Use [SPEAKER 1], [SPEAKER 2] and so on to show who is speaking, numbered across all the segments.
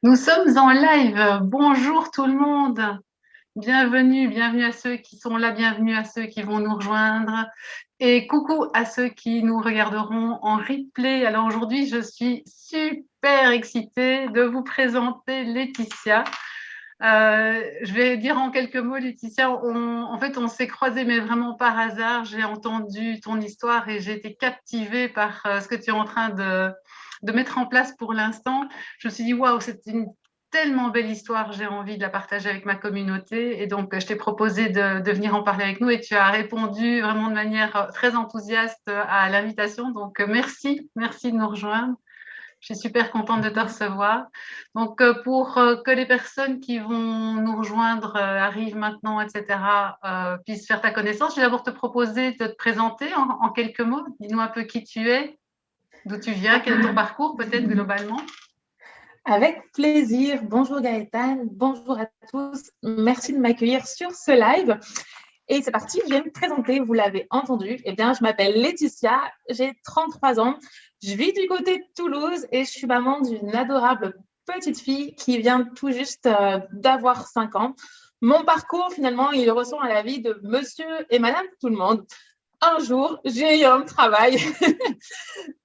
[SPEAKER 1] Nous sommes en live. Bonjour tout le monde. Bienvenue à ceux qui sont là, bienvenue à ceux qui vont nous rejoindre et coucou à ceux qui nous regarderont en replay. Alors aujourd'hui, je suis super excitée de vous présenter Laetitia. Je vais dire en quelques mots, Laetitia, en fait, on s'est croisés, mais vraiment par hasard. J'ai entendu ton histoire et j'ai été captivée par ce que tu es en train de mettre en place pour l'instant. Je me suis dit, waouh, c'est une tellement belle histoire, j'ai envie de la partager avec ma communauté. Et donc, je t'ai proposé de venir en parler avec nous et tu as répondu vraiment de manière très enthousiaste à l'invitation. Donc, merci de nous rejoindre. Je suis super contente de te recevoir. Donc, pour que les personnes qui vont nous rejoindre arrivent maintenant, etc., puissent faire ta connaissance, je vais d'abord te proposer de te présenter en quelques mots. Dis-nous un peu qui tu es, d'où tu viens, quel est ton parcours, peut-être globalement.
[SPEAKER 2] Avec plaisir. Bonjour Gaëtan, bonjour à tous. Merci de m'accueillir sur ce live. Et c'est parti, je vais me présenter, vous l'avez entendu. Eh bien, je m'appelle Laetitia, j'ai 33 ans. Je vis du côté de Toulouse et je suis maman d'une adorable petite fille qui vient tout juste d'avoir 5 ans. Mon parcours, finalement, il ressemble à la vie de monsieur et madame tout le monde. Un jour, j'ai eu un travail.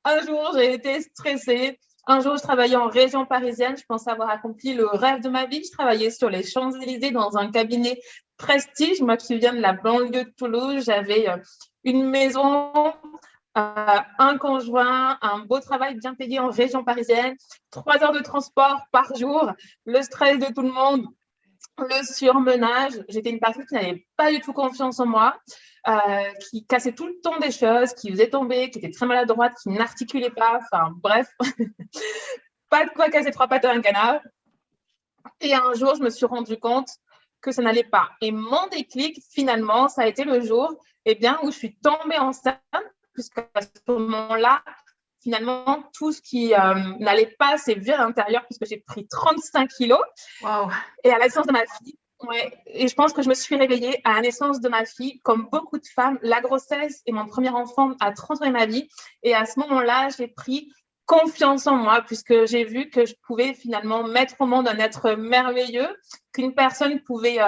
[SPEAKER 2] Un jour, j'ai été stressée. Un jour, je travaillais en région parisienne. Je pensais avoir accompli le rêve de ma vie. Je travaillais sur les Champs-Élysées dans un cabinet prestige. Moi qui viens de la banlieue de Toulouse, j'avais une maison, un conjoint, un beau travail bien payé en région parisienne, 3 heures de transport par jour, le stress de tout le monde, le surmenage. J'étais une personne qui n'avait pas du tout confiance en moi, qui cassait tout le temps des choses, qui faisait tomber, qui était très maladroite, qui n'articulait pas. Enfin, bref, pas de quoi casser trois pattes à un canard. Et un jour, je me suis rendu compte que ça n'allait pas. Et mon déclic, finalement, ça a été le jour où je suis tombée enceinte, puisqu'à ce moment-là, finalement, tout ce qui n'allait pas s'est vu à l'intérieur, puisque j'ai pris 35 kilos.
[SPEAKER 1] Waouh!
[SPEAKER 2] Et à la naissance de ma fille, ouais, et je pense que je me suis réveillée à la naissance de ma fille, comme beaucoup de femmes, la grossesse et mon premier enfant a transformé ma vie. Et à ce moment-là, j'ai pris confiance en moi, puisque j'ai vu que je pouvais finalement mettre au monde un être merveilleux, qu'une personne pouvait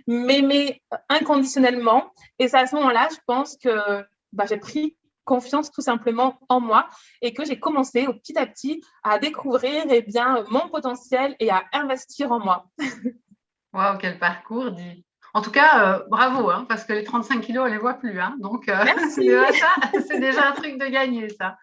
[SPEAKER 2] m'aimer inconditionnellement. Et c'est à ce moment-là, je pense que j'ai pris confiance tout simplement en moi et que j'ai commencé au petit à petit à découvrir mon potentiel et à investir en moi.
[SPEAKER 1] Waouh, quel parcours, dit. En tout cas, bravo, hein, parce que les 35 kilos, on ne les voit plus. Hein, donc,
[SPEAKER 2] Merci.
[SPEAKER 1] c'est déjà un truc de gagner, ça.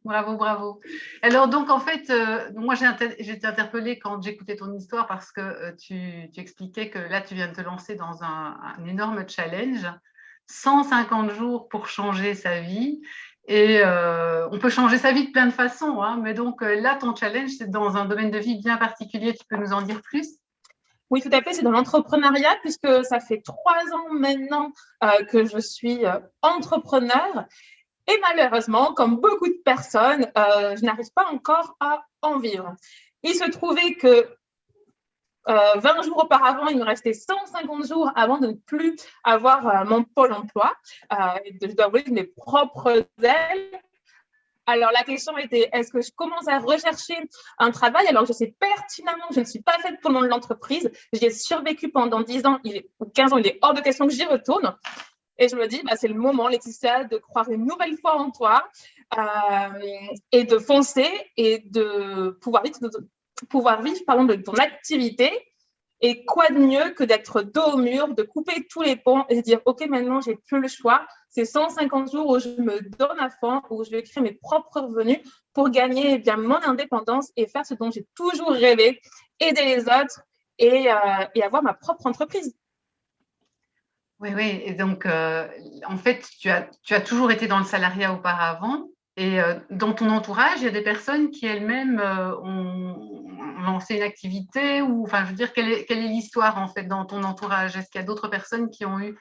[SPEAKER 1] Bravo, bravo. Alors, donc, en fait, moi, j'ai été interpellée quand j'écoutais ton histoire parce que tu expliquais que là, tu viens de te lancer dans un énorme challenge. 150 jours pour changer sa vie. Et on peut changer sa vie de plein de façons. Hein, mais donc, là, ton challenge, c'est dans un domaine de vie bien particulier. Tu peux nous en dire plus?
[SPEAKER 2] Oui, tout à fait. C'est dans l'entrepreneuriat puisque ça fait 3 ans maintenant que je suis entrepreneur. Et malheureusement, comme beaucoup de personnes, je n'arrive pas encore à en vivre. Il se trouvait que 20 jours auparavant, il me restait 150 jours avant de ne plus avoir mon pôle emploi. Je dois avouer mes propres ailes. Alors, la question était, est-ce que je commence à rechercher un travail alors que je sais pertinemment que je ne suis pas faite pour le monde de l'entreprise. J'y ai survécu pendant 10 ans ou 15 ans, il est hors de question que j'y retourne. Et je me dis, c'est le moment, Laetitia, de croire une nouvelle fois en toi et de foncer et de pouvoir vivre de ton activité. Et quoi de mieux que d'être dos au mur, de couper tous les ponts et de dire, OK, maintenant, j'ai plus le choix. C'est 150 jours où je me donne à fond, où je vais créer mes propres revenus pour gagner mon indépendance et faire ce dont j'ai toujours rêvé, aider les autres et avoir ma propre entreprise.
[SPEAKER 1] Oui, oui. Et donc, en fait, tu as toujours été dans le salariat auparavant. Et dans ton entourage, il y a des personnes qui elles-mêmes ont lancé une activité ou, enfin, je veux dire, quelle est l'histoire en fait dans ton entourage? Est-ce qu'il y a d'autres personnes qui ont eu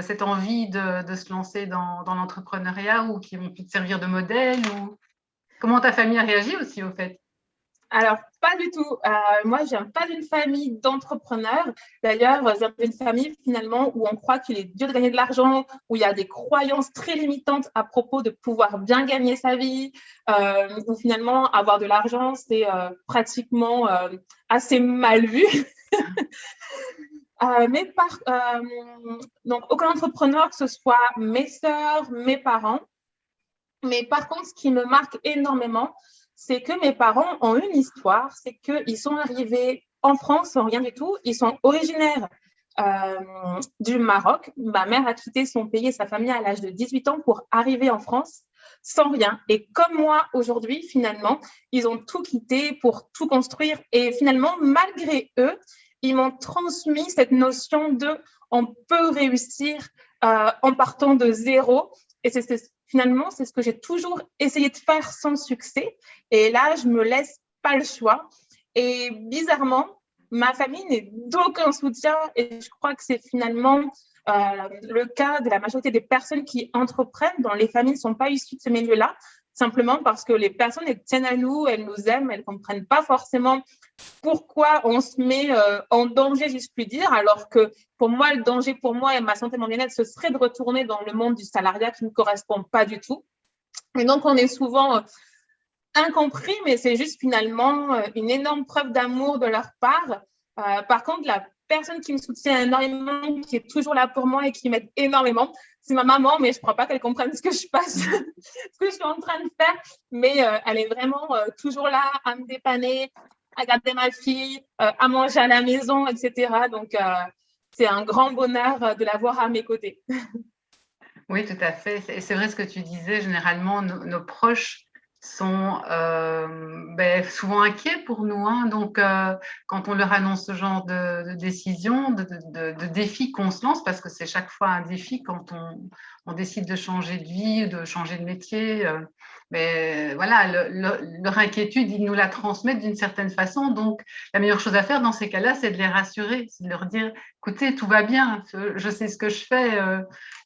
[SPEAKER 1] cette envie de se lancer dans l'entrepreneuriat ou qui ont pu te servir de modèle ou comment ta famille a réagi aussi au fait?
[SPEAKER 2] Alors, pas du tout. Moi, je viens pas d'une famille d'entrepreneurs. D'ailleurs, je viens d'une famille finalement où on croit qu'il est dur de gagner de l'argent, où il y a des croyances très limitantes à propos de pouvoir bien gagner sa vie, où finalement avoir de l'argent, c'est pratiquement assez mal vu. Donc, aucun entrepreneur, que ce soit mes sœurs, mes parents. Mais par contre, ce qui me marque énormément, c'est que mes parents ont une histoire, c'est qu'ils sont arrivés en France sans rien du tout. Ils sont originaires du Maroc. Ma mère a quitté son pays et sa famille à l'âge de 18 ans pour arriver en France sans rien. Et comme moi, aujourd'hui, finalement, ils ont tout quitté pour tout construire. Et finalement, malgré eux, ils m'ont transmis cette notion de on peut réussir en partant de zéro. Et finalement, c'est ce que j'ai toujours essayé de faire sans succès. Et là, je me laisse pas le choix. Et bizarrement, ma famille n'est d'aucun soutien. Et je crois que c'est finalement le cas de la majorité des personnes qui entreprennent, dont les familles ne sont pas issues de ce milieu-là, simplement parce que les personnes, elles tiennent à nous, elles nous aiment, elles ne comprennent pas forcément pourquoi on se met en danger, si je puis dire, alors que pour moi, le danger pour moi et ma santé et mon bien-être, ce serait de retourner dans le monde du salariat qui ne correspond pas du tout. Et donc, on est souvent incompris, mais c'est juste finalement une énorme preuve d'amour de leur part. Par contre, la personne qui me soutient énormément, qui est toujours là pour moi et qui m'aide énormément, c'est ma maman, mais je ne crois pas qu'elle comprenne ce que je passe, ce que je suis en train de faire, mais elle est vraiment toujours là à me dépanner, à garder ma fille, à manger à la maison, etc. Donc, c'est un grand bonheur de l'avoir à mes côtés.
[SPEAKER 1] Oui, tout à fait. Et c'est vrai ce que tu disais, généralement, nos proches sont souvent inquiets pour nous. Hein. Donc, quand on leur annonce ce genre de décision, de défi qu'on se lance, parce que c'est chaque fois un défi quand on décide de changer de vie, de changer de métier, mais voilà, leur inquiétude, ils nous la transmettent d'une certaine façon. Donc, la meilleure chose à faire dans ces cas-là, c'est de les rassurer, c'est de leur dire, écoutez, tout va bien, je sais ce que je fais,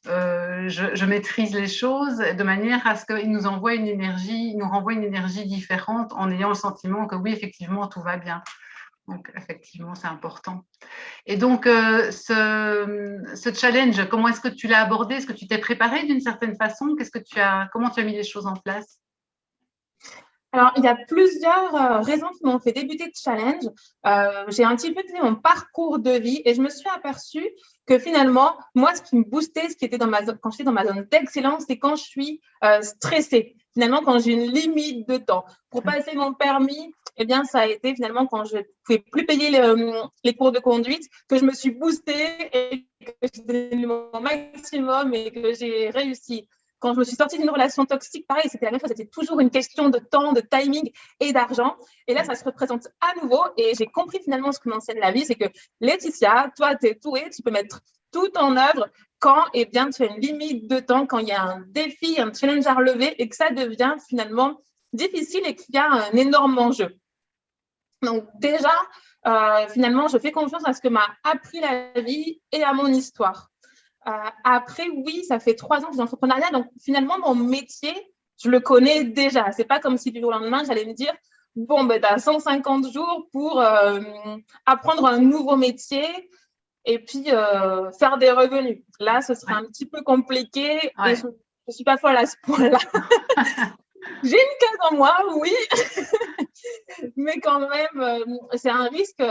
[SPEAKER 1] je maîtrise les choses de manière à ce qu'ils nous envoient une énergie, nous renvoient une énergie différente en ayant le sentiment que oui, effectivement, tout va bien. Donc, effectivement, c'est important. Et donc, ce challenge, comment est-ce que tu l'as abordé? Est-ce que tu t'es préparé d'une certaine façon? Comment tu as mis les choses en place?
[SPEAKER 2] Alors, il y a plusieurs raisons qui m'ont fait débuter de challenge. J'ai un petit peu fait mon parcours de vie et je me suis aperçue que finalement, moi, ce qui me boostait, ce qui était dans ma zone, quand j'étais dans ma zone d'excellence, c'est quand je suis stressée. Finalement, quand j'ai une limite de temps. Pour passer mon permis, eh bien, ça a été finalement quand je ne pouvais plus payer les cours de conduite que je me suis boostée et que j'ai donné mon maximum et que j'ai réussi. Quand je me suis sortie d'une relation toxique, pareil, c'était la même chose. C'était toujours une question de temps, de timing et d'argent. Et là, ça se représente à nouveau. Et j'ai compris finalement ce que m'enseigne la vie, c'est que Laetitia, toi, tu es douée, tu peux mettre tout en œuvre quand eh bien, tu as une limite de temps, quand il y a un défi, un challenge à relever et que ça devient finalement difficile et qu'il y a un énorme enjeu. Donc déjà, finalement, je fais confiance à ce que m'a appris la vie et à mon histoire. Après, oui, ça fait 3 ans que je suis entrepreneuriat, donc finalement, mon métier, je le connais déjà. C'est pas comme si du jour au lendemain, j'allais me dire, bon, ben, tu as 150 jours pour apprendre un nouveau métier et puis faire des revenus. Là, ce serait un petit peu compliqué et je ne suis pas folle à ce point-là. J'ai une case en moi, oui, mais quand même, c'est un risque,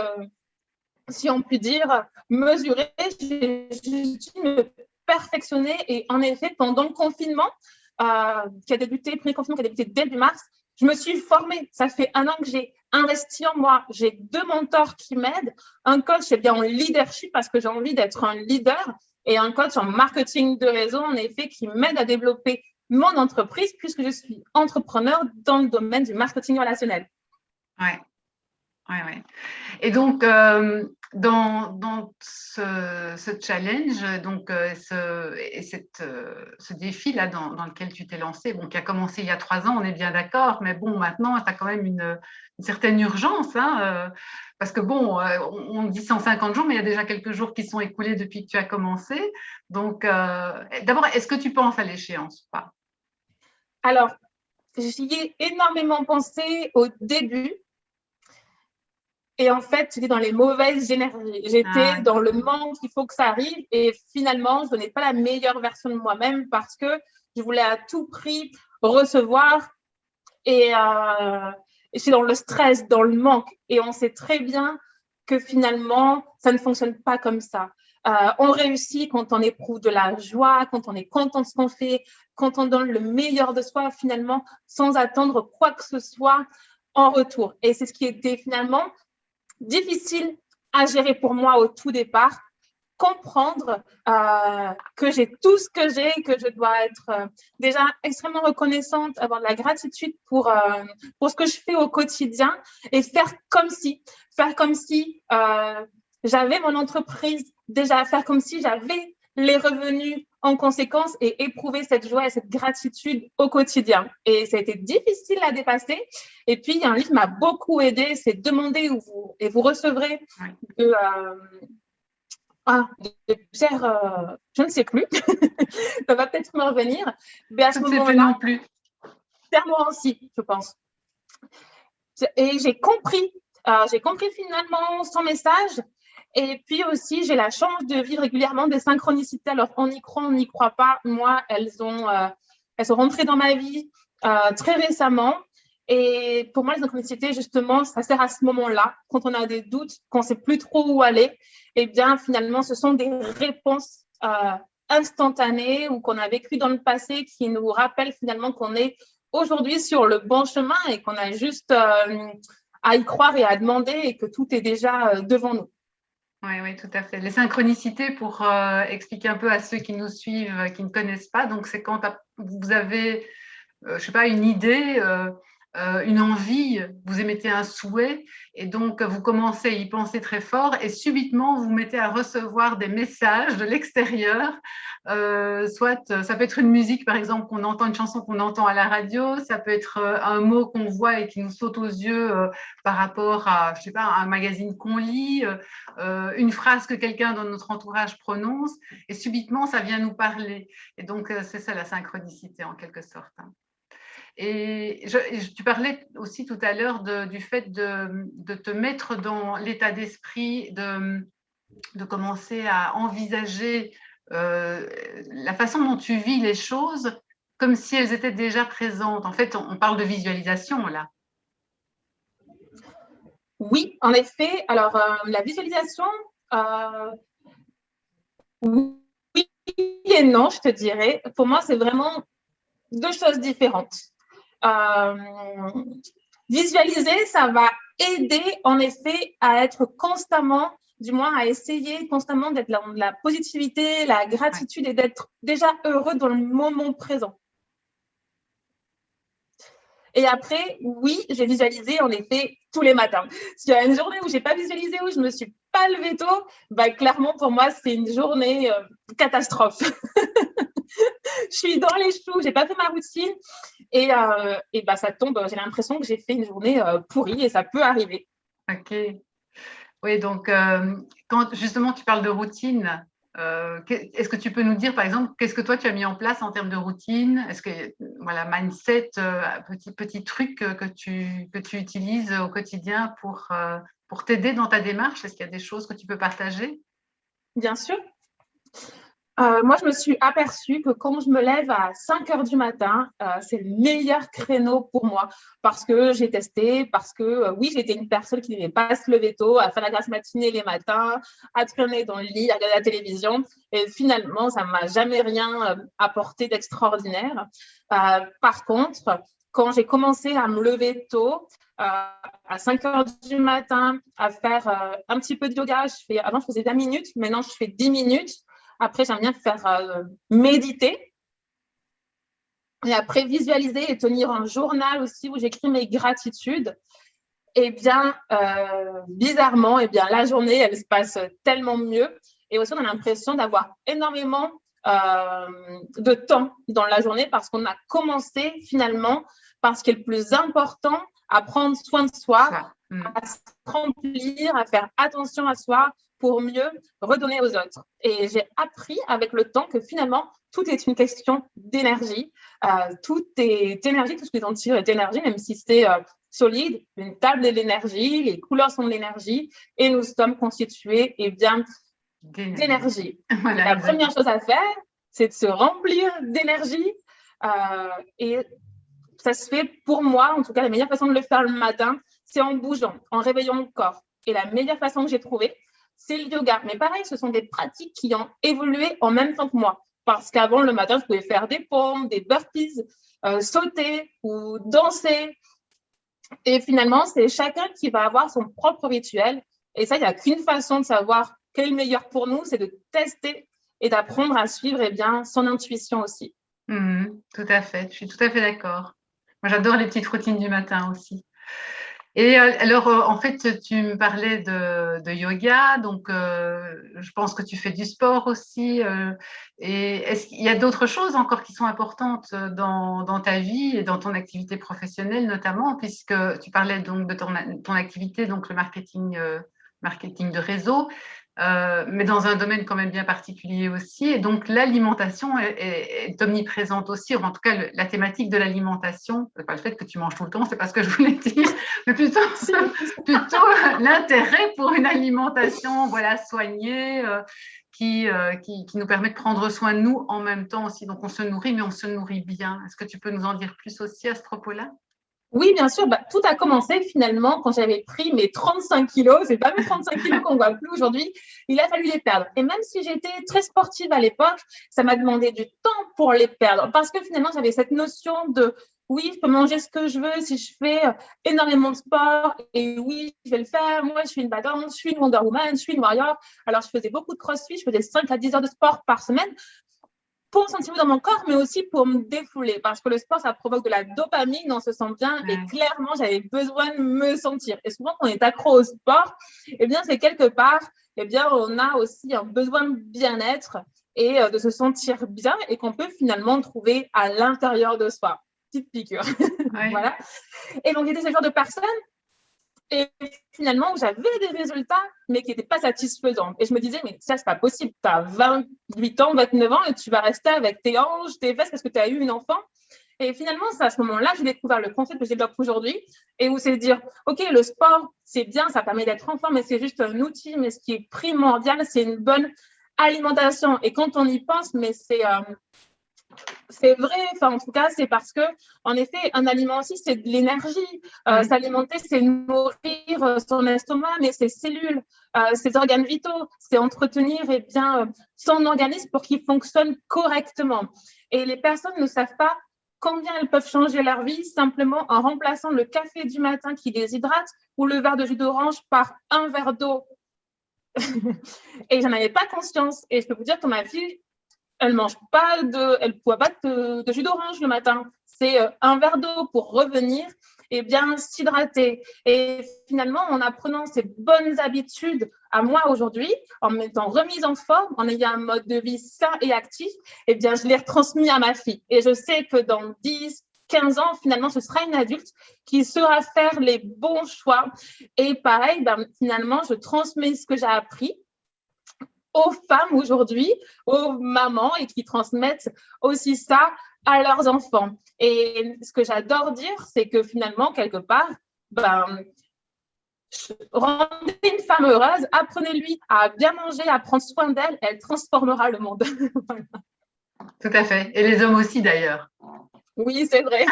[SPEAKER 2] si on peut dire, mesuré. J'ai dû me perfectionner et en effet, pendant le confinement, qui a débuté, le premier confinement qui a débuté début mars, je me suis formée. Ça fait 1 an que j'ai investi en moi. J'ai 2 mentors qui m'aident. Un coach bien en leadership parce que j'ai envie d'être un leader et un coach en marketing de réseau, en effet, qui m'aide à développer mon entreprise puisque je suis entrepreneur dans le domaine du marketing relationnel.
[SPEAKER 1] Ouais. Et donc, dans ce challenge, donc, ce défi-là dans lequel tu t'es lancé, bon, qui a commencé il y a 3 ans, on est bien d'accord, mais bon, maintenant, tu as quand même une certaine urgence, hein, parce que bon, on dit 150 jours, mais il y a déjà quelques jours qui sont écoulés depuis que tu as commencé. Donc, d'abord, est-ce que tu penses à l'échéance ou pas?
[SPEAKER 2] Alors, j'y ai énormément pensé au début. Et en fait, j'étais dans les mauvaises énergies. J'étais dans le manque, il faut que ça arrive. Et finalement, je ne donnais pas la meilleure version de moi-même parce que je voulais à tout prix recevoir. Et c'est dans le stress, dans le manque. Et on sait très bien que finalement, ça ne fonctionne pas comme ça. On réussit quand on éprouve de la joie, quand on est content de ce qu'on fait, quand on donne le meilleur de soi finalement, sans attendre quoi que ce soit en retour. Et c'est ce qui était finalement difficile à gérer pour moi au tout départ, comprendre que j'ai tout ce que j'ai, que je dois être déjà extrêmement reconnaissante, avoir de la gratitude pour ce que je fais au quotidien et faire comme si j'avais mon entreprise déjà, faire comme si j'avais les revenus en conséquence et éprouver cette joie et cette gratitude au quotidien. Et ça a été difficile à dépasser. Et puis, il y a un livre qui m'a beaucoup aidé, c'est Demander et vous recevrez de Pierre, je ne sais plus, ça va peut-être me revenir.
[SPEAKER 1] Mais à ce moment-là, non plus.
[SPEAKER 2] Pierre Morancy, je pense. Et j'ai compris finalement son message. Et puis aussi, j'ai la chance de vivre régulièrement des synchronicités. Alors, on y croit, on n'y croit pas. Moi, elles sont rentrées dans ma vie très récemment. Et pour moi, les synchronicités, justement, ça sert à ce moment-là, quand on a des doutes, qu'on ne sait plus trop où aller. Eh bien, finalement, ce sont des réponses instantanées ou qu'on a vécues dans le passé qui nous rappellent finalement qu'on est aujourd'hui sur le bon chemin et qu'on a juste à y croire et à demander et que tout est déjà devant nous.
[SPEAKER 1] Oui, tout à fait. Les synchronicités, pour expliquer un peu à ceux qui nous suivent, qui ne connaissent pas, donc c'est quand vous avez, je ne sais pas, une idée, une envie, vous émettez un souhait et donc vous commencez à y penser très fort et subitement vous mettez à recevoir des messages de l'extérieur. Soit ça peut être une musique par exemple qu'on entend, une chanson qu'on entend à la radio, ça peut être un mot qu'on voit et qui nous saute aux yeux par rapport à, je sais pas, un magazine qu'on lit, une phrase que quelqu'un dans notre entourage prononce et subitement ça vient nous parler. Et donc c'est ça la synchronicité en quelque sorte. Et tu parlais aussi tout à l'heure du fait de te mettre dans l'état d'esprit, de commencer à envisager la façon dont tu vis les choses comme si elles étaient déjà présentes. En fait, on parle de visualisation là.
[SPEAKER 2] Oui, en effet. Alors, la visualisation, oui et non, je te dirais. Pour moi, c'est vraiment deux choses différentes. Visualiser, ça va aider en effet à être constamment, du moins à essayer constamment d'être dans la positivité, la gratitude et d'être déjà heureux dans le moment présent. Et après, oui, j'ai visualisé en effet tous les matins. S'il y a une journée où je n'ai pas visualisé, où je ne me suis pas levée tôt, bah, clairement pour moi, c'est une journée catastrophe. Je suis dans les choux, je n'ai pas fait ma routine et bah, ça tombe, j'ai l'impression que j'ai fait une journée pourrie et ça peut arriver.
[SPEAKER 1] Ok. Oui, donc quand justement tu parles de routine, est-ce que tu peux nous dire, par exemple, qu'est-ce que toi tu as mis en place en termes de routine? Est-ce que, voilà, mindset, petit truc que tu utilises au quotidien pour t'aider dans ta démarche? Est-ce qu'il y a des choses que tu peux partager?
[SPEAKER 2] Bien sûr. Moi, je me suis aperçue que quand je me lève à 5 heures du matin, c'est le meilleur créneau pour moi parce que j'ai testé, parce que oui, j'étais une personne qui n'aimait pas se lever tôt, à faire la grasse matinée les matins, à traîner dans le lit, à regarder la télévision. Et finalement, ça ne m'a jamais rien apporté d'extraordinaire. Par contre, quand j'ai commencé à me lever tôt, à 5 heures du matin, à faire un petit peu de yoga, avant je faisais 20 minutes, maintenant je fais 10 minutes. Après, j'aime bien faire méditer. Et après, visualiser et tenir un journal aussi où j'écris mes gratitudes. Eh bien, bizarrement, eh bien, la journée, elle se passe tellement mieux. Et aussi, on a l'impression d'avoir énormément de temps dans la journée parce qu'on a commencé finalement par ce qui est le plus important, à prendre soin de soi, à se remplir, à faire attention à soi pour mieux redonner aux autres. Et j'ai appris avec le temps que finalement, tout est une question d'énergie. Tout est énergie, tout ce que en tire est énergie, même si c'est solide. Une table est l'énergie, les couleurs sont de l'énergie, et nous sommes constitués bien, d'énergie.
[SPEAKER 1] Voilà,
[SPEAKER 2] la première chose à faire, c'est de se remplir d'énergie. Et ça se fait pour moi, en tout cas, la meilleure façon de le faire le matin, c'est en bougeant, en réveillant le corps. Et la meilleure façon que j'ai trouvée, c'est le yoga. Mais pareil, ce sont des pratiques qui ont évolué en même temps que moi. Parce qu'avant, le matin, je pouvais faire des pompes, des burpees, sauter ou danser. Et finalement, c'est chacun qui va avoir son propre rituel. Et ça, il n'y a qu'une façon de savoir quel est le meilleur pour nous, c'est de tester et d'apprendre à suivre son intuition aussi.
[SPEAKER 1] Tout à fait, je suis tout à fait d'accord. Moi, j'adore les petites routines du matin aussi. Et alors, en fait, tu me parlais de yoga, donc je pense que tu fais du sport aussi. Et est-ce qu'il y a d'autres choses encore qui sont importantes dans ta vie et dans ton activité professionnelle notamment, puisque tu parlais donc de ton activité, donc le marketing de réseau, mais dans un domaine quand même bien particulier aussi. Et donc, l'alimentation est omniprésente aussi, ou en tout cas, la thématique de l'alimentation, c'est pas le fait que tu manges tout le temps, c'est pas ce que je voulais dire, mais plutôt l'intérêt pour une alimentation voilà, soignée, qui nous permet de prendre soin de nous en même temps aussi. Donc, on se nourrit, mais on se nourrit bien. Est-ce que tu peux nous en dire plus aussi à ce propos-là?
[SPEAKER 2] Oui, bien sûr. Tout a commencé finalement quand j'avais pris mes 35 kilos. C'est pas mes 35 kilos qu'on voit plus aujourd'hui. Il a fallu les perdre. Et même si j'étais très sportive à l'époque, ça m'a demandé du temps pour les perdre. Parce que finalement, j'avais cette notion de oui, je peux manger ce que je veux si je fais énormément de sport. Et oui, je vais le faire. Moi, je suis une badante, je suis une Wonder Woman, je suis une warrior. Alors, je faisais beaucoup de crossfit. Je faisais 5 à 10 heures de sport par semaine pour me sentir mieux dans mon corps, mais aussi pour me défouler. Parce que le sport, ça provoque de la dopamine, on se sent bien. Et clairement, j'avais besoin de me sentir. Et souvent, quand on est accro au sport, eh bien, c'est quelque part, eh bien, on a aussi un besoin de bien-être et de se sentir bien et qu'on peut finalement trouver à l'intérieur de soi. Petite piqûre. Voilà. Et donc, j'étais ce genre de personne. Et finalement, j'avais des résultats, mais qui n'étaient pas satisfaisants. Et je me disais, mais ça, c'est pas possible. Tu as 28 ans, 29 ans, et tu vas rester avec tes hanches, tes fesses, parce que tu as eu une enfant. Et finalement, c'est à ce moment-là que j'ai découvert le concept que je développe aujourd'hui, et où c'est de dire, OK, le sport, c'est bien, ça permet d'être en forme, mais c'est juste un outil. Mais ce qui est primordial, c'est une bonne alimentation. Et quand on y pense, mais c'est vrai, enfin, en tout cas, c'est parce que, en effet, un aliment aussi, c'est de l'énergie. S'alimenter, c'est nourrir son estomac, mais ses cellules, ses organes vitaux, c'est entretenir son organisme pour qu'il fonctionne correctement. Et les personnes ne savent pas combien elles peuvent changer leur vie simplement en remplaçant le café du matin qui déshydrate ou le verre de jus d'orange par un verre d'eau. Et j'en avais pas conscience. Et je peux vous dire que ma fille, elle mange pas elle boit pas de jus d'orange le matin. C'est un verre d'eau pour revenir et bien s'hydrater. Et finalement, en apprenant ces bonnes habitudes à moi aujourd'hui, en m'étant remise en forme, en ayant un mode de vie sain et actif, eh bien, je l'ai retransmis à ma fille. Et je sais que dans 10, 15 ans, finalement, ce sera une adulte qui saura faire les bons choix. Et pareil, finalement, je transmets ce que j'ai appris aux femmes aujourd'hui, aux mamans, et qui transmettent aussi ça à leurs enfants. Et ce que j'adore dire, c'est que finalement, quelque part, rendez une femme heureuse, apprenez-lui à bien manger, à prendre soin d'elle, elle transformera le monde.
[SPEAKER 1] Tout à fait. Et les hommes aussi, d'ailleurs.
[SPEAKER 2] Oui, c'est vrai.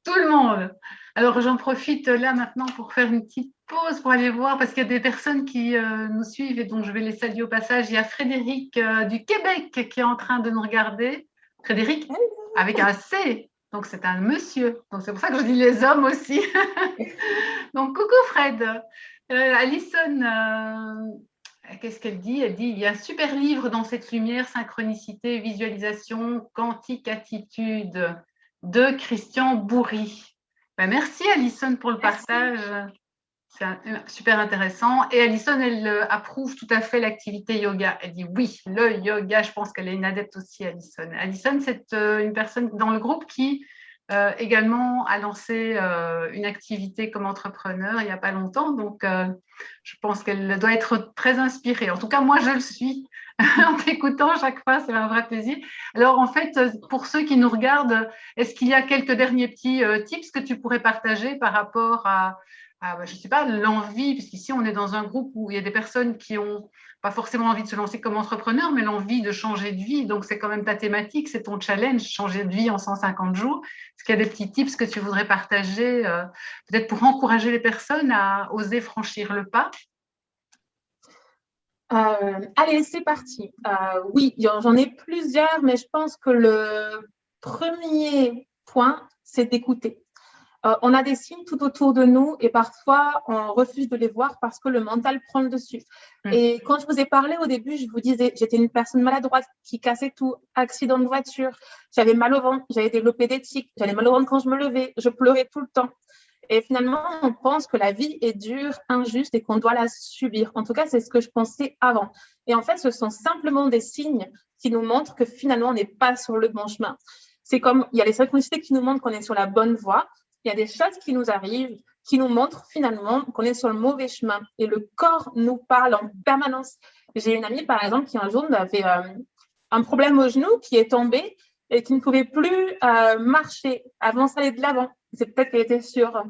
[SPEAKER 1] Tout le monde. Alors, j'en profite là maintenant pour faire une petite pause pour aller voir, parce qu'il y a des personnes qui nous suivent et donc je vais les saluer au passage. Il y a Frédéric du Québec qui est en train de nous regarder. Frédéric, avec un C, donc c'est un monsieur. Donc, c'est pour ça que je dis les hommes aussi. Donc, coucou Fred. Alison, qu'est-ce qu'elle dit? Elle dit, il y a un super livre dans cette lumière, synchronicité, visualisation, quantique, attitude, de Christian Bourri. Ben, merci Alison pour le partage. C'est super intéressant. Et Alison, elle approuve tout à fait l'activité yoga. Elle dit oui, le yoga, je pense qu'elle est une adepte aussi, Alison. Alison, c'est une personne dans le groupe qui également a lancé une activité comme entrepreneur il n'y a pas longtemps. Donc, je pense qu'elle doit être très inspirée. En tout cas, moi, je le suis. En t'écoutant chaque fois, c'est un vrai plaisir. Alors, en fait, pour ceux qui nous regardent, est-ce qu'il y a quelques derniers petits tips que tu pourrais partager par rapport je ne sais pas, l'envie, puisqu'ici, on est dans un groupe où il y a des personnes qui ont pas forcément envie de se lancer comme entrepreneur, mais l'envie de changer de vie. Donc, c'est quand même ta thématique, c'est ton challenge, changer de vie en 150 jours. Est-ce qu'il y a des petits tips que tu voudrais partager, peut-être pour encourager les personnes à oser franchir le pas?
[SPEAKER 2] Allez, c'est parti. Oui, j'en ai plusieurs, mais je pense que le premier point, c'est d'écouter. On a des signes tout autour de nous et parfois on refuse de les voir parce que le mental prend le dessus. Et quand je vous ai parlé au début, je vous disais, j'étais une personne maladroite qui cassait tout, accident de voiture, j'avais mal au ventre, j'avais développé des tics, j'avais mal au ventre quand je me levais, je pleurais tout le temps. Et finalement, on pense que la vie est dure, injuste et qu'on doit la subir. En tout cas, c'est ce que je pensais avant. Et en fait, ce sont simplement des signes qui nous montrent que finalement, on n'est pas sur le bon chemin. C'est comme, il y a les synchronicités qui nous montrent qu'on est sur la bonne voie. Il y a des choses qui nous arrivent, qui nous montrent finalement qu'on est sur le mauvais chemin. Et le corps nous parle en permanence. J'ai une amie, par exemple, qui un jour avait un problème au genou, qui est tombée et qui ne pouvait plus marcher, avancer, aller de l'avant. C'est peut-être qu'elle était sur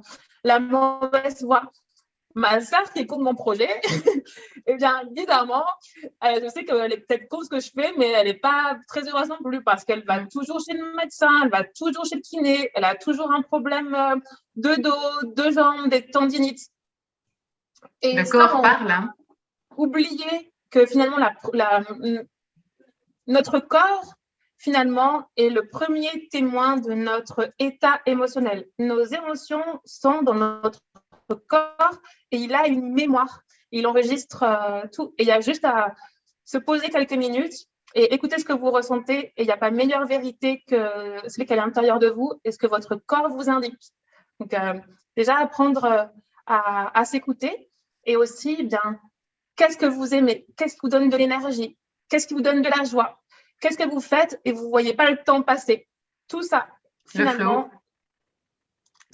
[SPEAKER 2] la mauvaise voie. Ma sœur qui écoute mon projet, eh bien, bizarrement, je sais qu'elle est peut-être contre ce que je fais, mais elle n'est pas très heureuse non plus parce qu'elle va toujours chez le médecin, elle va toujours chez le kiné, elle a toujours un problème de dos, de jambes, des tendinites. Et
[SPEAKER 1] Le
[SPEAKER 2] ça,
[SPEAKER 1] corps parle, hein.
[SPEAKER 2] oublier que finalement, notre corps, finalement, est le premier témoin de notre état émotionnel. Nos émotions sont dans notre corps et il a une mémoire. Il enregistre tout. Et il y a juste à se poser quelques minutes et écouter ce que vous ressentez. Et il n'y a pas meilleure vérité que celui qui est à l'intérieur de vous et ce que votre corps vous indique. Donc, déjà, apprendre à s'écouter et aussi, bien, qu'est-ce que vous aimez? Qu'est-ce qui vous donne de l'énergie? Qu'est-ce qui vous donne de la joie? Qu'est-ce que vous faites et vous ne voyez pas le temps passer? Tout ça, finalement,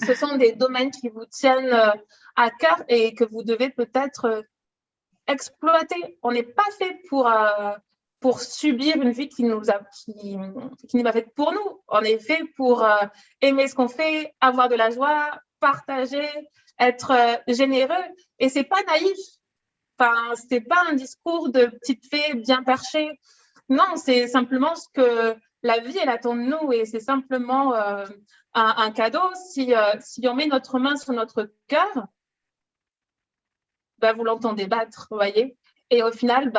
[SPEAKER 2] ce sont des domaines qui vous tiennent à cœur et que vous devez peut-être exploiter. On n'est pas fait pour subir une vie qui n'est pas faite pour nous. On est fait pour aimer ce qu'on fait, avoir de la joie, partager, être généreux. Et ce n'est pas naïf. Enfin, ce n'est pas un discours de petite fée bien perchée. Non, c'est simplement ce que la vie, elle attend de nous et c'est simplement un cadeau. Si on met notre main sur notre cœur, vous l'entendez battre, vous voyez. Et au final,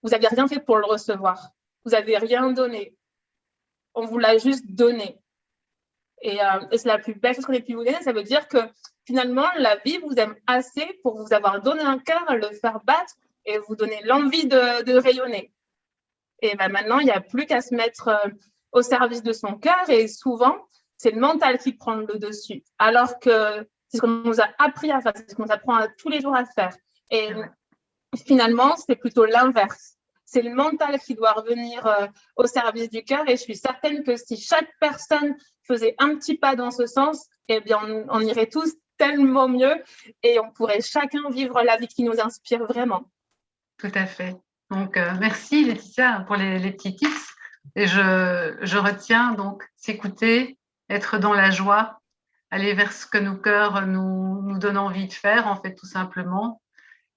[SPEAKER 2] vous n'avez rien fait pour le recevoir. Vous n'avez rien donné. On vous l'a juste donné. Et c'est la plus belle chose qu'on ait pu vous donner. Ça veut dire que finalement, la vie vous aime assez pour vous avoir donné un cœur, le faire battre et vous donner l'envie de rayonner. Et maintenant, il n'y a plus qu'à se mettre au service de son cœur. Et souvent, c'est le mental qui prend le dessus. Alors que c'est ce qu'on nous a appris à faire, c'est ce qu'on nous apprend tous les jours à faire. Et finalement, c'est plutôt l'inverse. C'est le mental qui doit revenir au service du cœur. Et je suis certaine que si chaque personne faisait un petit pas dans ce sens, eh bien, on irait tous tellement mieux et on pourrait chacun vivre la vie qui nous inspire vraiment.
[SPEAKER 1] Tout à fait. Donc, merci Laetitia pour les petits tips. Et je retiens donc s'écouter, être dans la joie, aller vers ce que nos cœurs nous donnent envie de faire, en fait, tout simplement.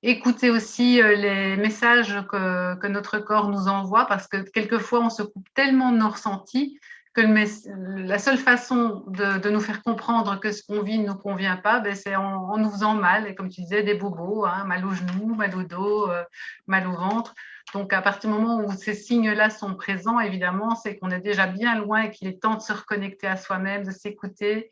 [SPEAKER 1] Écouter aussi les messages que notre corps nous envoie, parce que quelquefois, on se coupe tellement de nos ressentis que la seule façon de nous faire comprendre que ce qu'on vit ne nous convient pas, c'est en nous faisant mal. Et comme tu disais, des bobos, hein, mal aux genoux, mal au dos, mal au ventre. Donc, à partir du moment où ces signes-là sont présents, évidemment, c'est qu'on est déjà bien loin et qu'il est temps de se reconnecter à soi-même, de s'écouter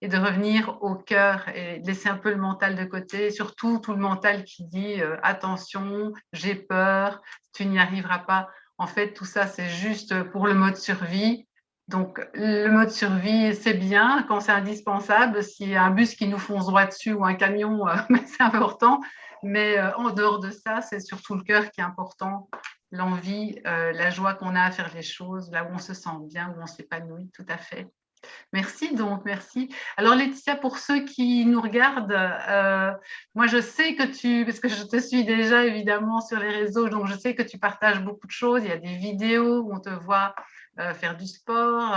[SPEAKER 1] et de revenir au cœur et de laisser un peu le mental de côté, surtout tout le mental qui dit attention, j'ai peur, tu n'y arriveras pas. En fait, tout ça, c'est juste pour le mode survie. Donc, le mode survie, c'est bien quand c'est indispensable. S'il y a un bus qui nous fonce droit dessus ou un camion, c'est important. Mais en dehors de ça, c'est surtout le cœur qui est important, l'envie, la joie qu'on a à faire les choses, là où on se sent bien, où on s'épanouit, tout à fait. Merci donc, merci. Alors Laetitia, pour ceux qui nous regardent, moi je sais que parce que je te suis déjà évidemment sur les réseaux, donc je sais que tu partages beaucoup de choses. Il y a des vidéos où on te voit faire du sport.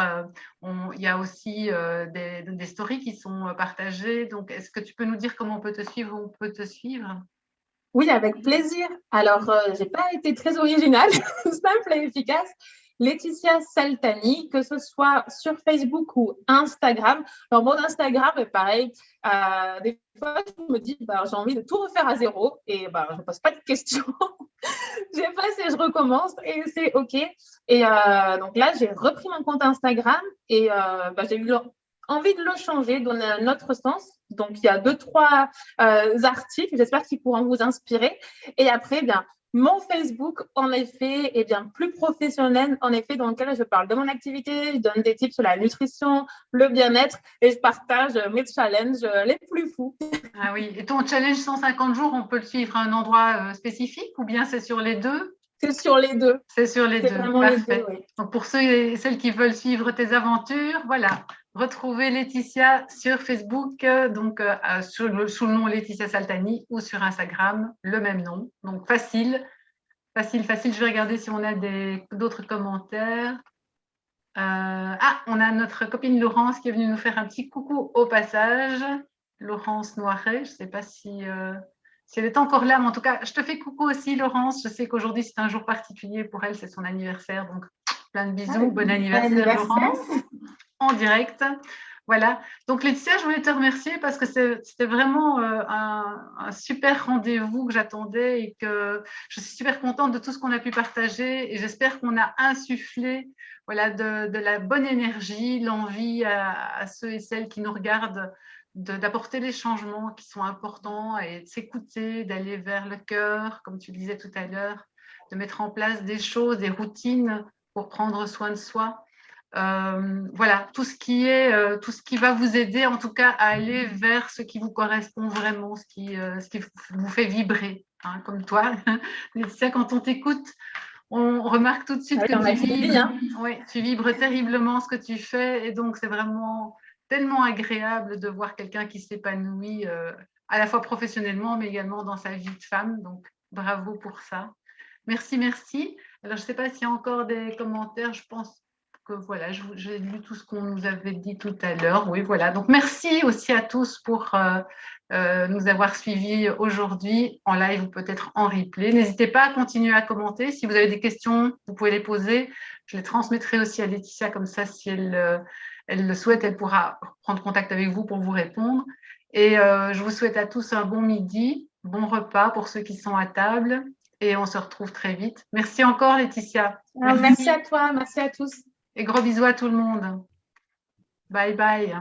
[SPEAKER 1] Il y a aussi des stories qui sont partagées. Donc est-ce que tu peux nous dire comment on peut te suivre, où on peut te suivre?
[SPEAKER 2] Oui, avec plaisir. Alors, j'ai pas été très originale, simple et efficace. Laetitia Saltani, que ce soit sur Facebook ou Instagram. Alors, mon Instagram est pareil. Des fois, je me dis, bah, j'ai envie de tout refaire à zéro et bah, je ne pose pas de questions. J'efface et je recommence et c'est OK. Et donc là, j'ai repris mon compte Instagram et bah, j'ai eu envie de le changer, donner un autre sens. Donc, il y a 2, 3 articles, j'espère qu'ils pourront vous inspirer. Et après, eh bien, mon Facebook, en effet, est bien plus professionnel, en effet, dans lequel je parle de mon activité, je donne des tips sur la nutrition, le bien-être et je partage mes challenges les plus fous.
[SPEAKER 1] Ah oui, et ton challenge 150 jours, on peut le suivre à un endroit spécifique ou bien c'est sur les deux?
[SPEAKER 2] C'est sur les deux.
[SPEAKER 1] C'est sur les
[SPEAKER 2] C'est
[SPEAKER 1] deux,
[SPEAKER 2] vraiment les deux,
[SPEAKER 1] parfait.
[SPEAKER 2] oui.
[SPEAKER 1] Donc pour ceux et celles qui veulent suivre tes aventures, voilà, retrouvez Laetitia sur Facebook, sous le nom Laetitia Saltani ou sur Instagram, le même nom. Donc facile, facile, facile. Je vais regarder si on a d'autres commentaires. On a notre copine Laurence qui est venue nous faire un petit coucou au passage. Laurence Noiret, je ne sais pas si elle est encore là, mais en tout cas, je te fais coucou aussi, Laurence. Je sais qu'aujourd'hui, c'est un jour particulier pour elle, c'est son anniversaire. Donc, plein de bisous. Bon anniversaire, Laurence, en direct. Voilà. Donc, Laetitia, je voulais te remercier parce que c'était vraiment un super rendez-vous que j'attendais et que je suis super contente de tout ce qu'on a pu partager et j'espère qu'on a insufflé voilà, de la bonne énergie, l'envie à ceux et celles qui nous regardent d'apporter les changements qui sont importants et de s'écouter, d'aller vers le cœur, comme tu le disais tout à l'heure, de mettre en place des choses, des routines pour prendre soin de soi. Voilà, tout ce qui va vous aider en tout cas à aller vers ce qui vous correspond vraiment, ce qui vous fait vibrer, hein, comme toi. Laetitia, quand on t'écoute, on remarque tout de suite que tu vibres,
[SPEAKER 2] hein.
[SPEAKER 1] ouais, tu vibres terriblement ce que tu fais et donc c'est vraiment tellement agréable de voir quelqu'un qui s'épanouit à la fois professionnellement mais également dans sa vie de femme. Donc bravo pour ça. Merci, merci. Alors je ne sais pas s'il y a encore des commentaires, je pense que voilà, j'ai lu tout ce qu'on nous avait dit tout à l'heure. Oui, voilà. Donc merci aussi à tous pour nous avoir suivis aujourd'hui en live ou peut-être en replay. N'hésitez pas à continuer à commenter. Si vous avez des questions, vous pouvez les poser. Je les transmettrai aussi à Laetitia, comme ça, si elle le souhaite, elle pourra prendre contact avec vous pour vous répondre. Et je vous souhaite à tous un bon midi, bon repas pour ceux qui sont à table. Et on se retrouve très vite. Merci encore, Laetitia.
[SPEAKER 2] Merci à toi, merci à tous.
[SPEAKER 1] Et gros bisous à tout le monde. Bye bye.